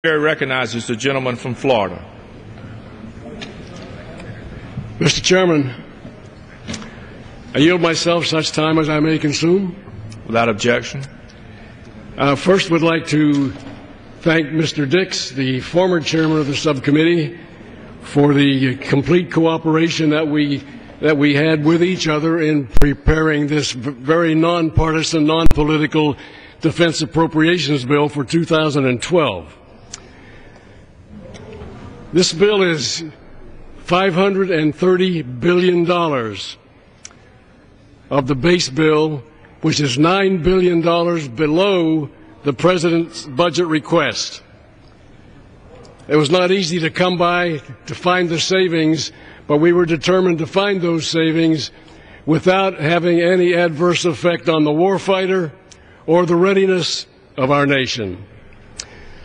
Recognizes the gentleman from Florida. Mr. Chairman, I yield myself such time as I may consume. Without objection. First, would like to thank Mr. Dix, the former chairman of the subcommittee, for the complete cooperation that we had with each other in preparing this very nonpartisan, non-political defense appropriations bill for 2012. This bill is $530 billion of the base bill, which is $9 billion below the President's budget request. It was not easy to come by to find the savings, but we were determined to find those savings without having any adverse effect on the warfighter or the readiness of our nation.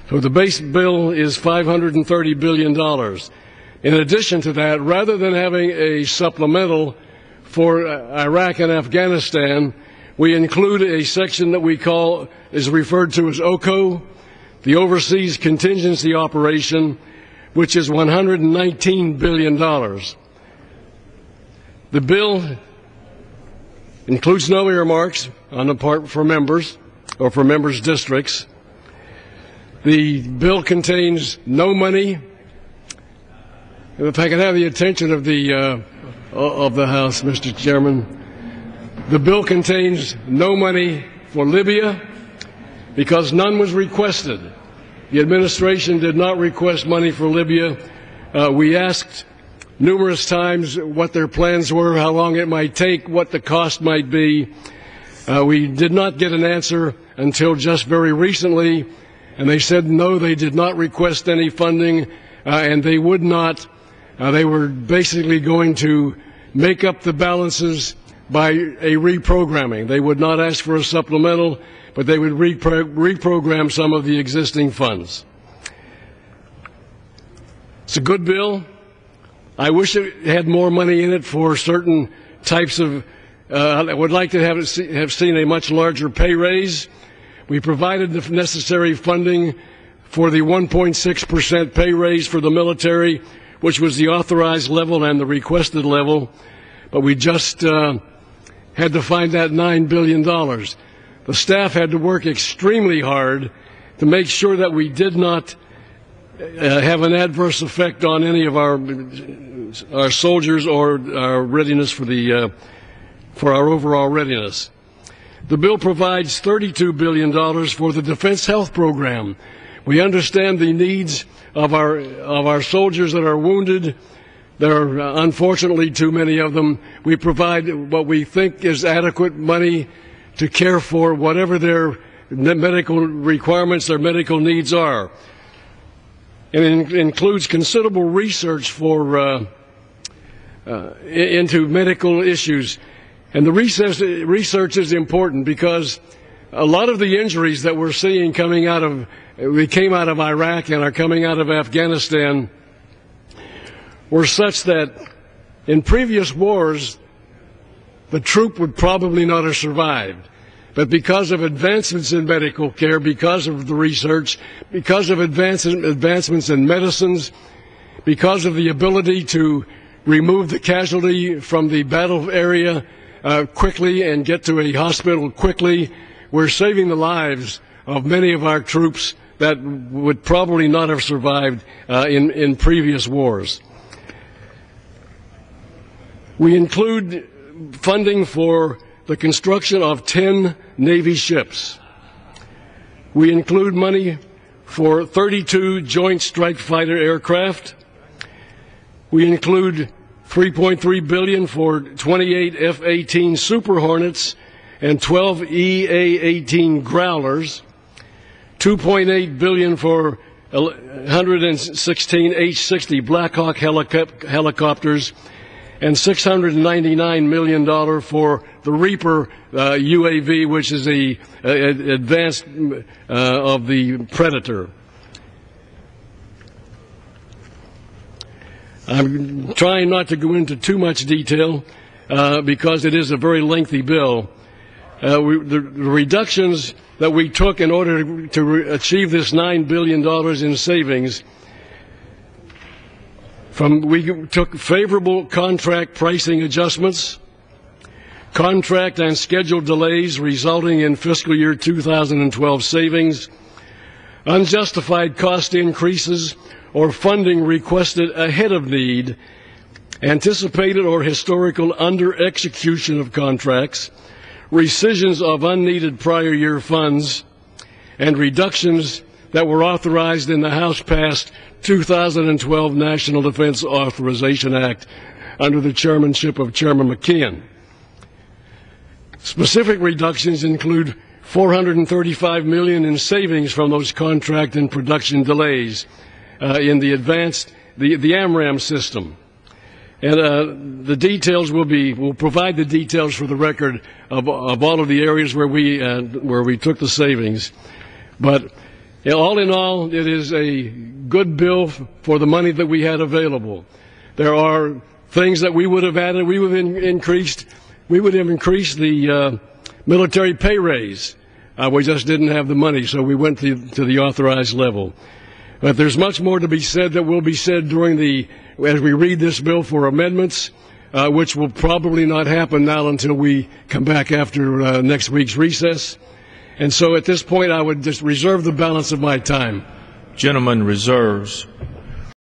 So the base bill is $530 billion. In addition to that, rather than having a supplemental for Iraq and Afghanistan, we include a section that is referred to as OCO, the Overseas Contingency Operation, which is $119 billion. The bill includes no earmarks on the part for members or for members' districts. The bill contains no money. If I could have the attention of the House, Mr. Chairman. The bill contains no money for Libya because none was requested. The administration did not request money for Libya. We asked numerous times what their plans were, how long it might take, what the cost might be. We did not get an answer until just very recently. And they said no, they did not request any funding, and they would not. They were basically going to make up the balances by a reprogramming. They would not ask for a supplemental, but they would reprogram some of the existing funds. It's a good bill. I wish it had more money in it for certain types of. I would like to have seen a much larger pay raise. We provided the necessary funding for the 1.6% pay raise for the military, which was the authorized level and the requested level, but we just had to find that $9 billion. The staff had to work extremely hard to make sure that we did not have an adverse effect on any of our soldiers or our readiness for our overall readiness. The bill provides $32 billion for the Defense Health Program. We understand the needs of our soldiers that are wounded. There are unfortunately too many of them. We provide what we think is adequate money to care for whatever their medical requirements, their medical needs are. And it includes considerable research into medical issues. And the research is important because a lot of the injuries that we're seeing came out of Iraq and are coming out of Afghanistan were such that in previous wars, the troop would probably not have survived. But because of advancements in medical care, because of the research, because of advancements in medicines, because of the ability to remove the casualty from the battle area quickly and get to a hospital quickly, we're saving the lives of many of our troops that would probably not have survived in previous wars. We include funding for the construction of 10 Navy ships. We include money for 32 Joint Strike Fighter aircraft. We include $3.3 billion for 28 F-18 Super Hornets and 12 EA-18 Growlers, $2.8 billion for 116 H-60 Black Hawk helicopters, and $699 million for the Reaper UAV, which is the advanced of the Predator. I'm trying not to go into too much detail because it is a very lengthy bill. The reductions that we took in order to achieve this $9 billion in savings, we took favorable contract pricing adjustments, contract and schedule delays resulting in fiscal year 2012 savings, unjustified cost increases or funding requested ahead of need, anticipated or historical under-execution of contracts, rescissions of unneeded prior year funds, and reductions that were authorized in the House-passed 2012 National Defense Authorization Act under the chairmanship of Chairman McKeon. Specific reductions include $435 million in savings from those contract and production delays in the AMRAAM system. And the details we'll provide the details for the record of all of the areas where we took the savings. But all in all, it is a good bill for the money that we had available. There are things that we would have added. We would have increased the military pay raise. We just didn't have the money, so we went to the authorized level. But there's much more to be said that will be said as we read this bill for amendments, which will probably not happen now until we come back after next week's recess. And so at this point, I would just reserve the balance of my time. Gentleman reserves.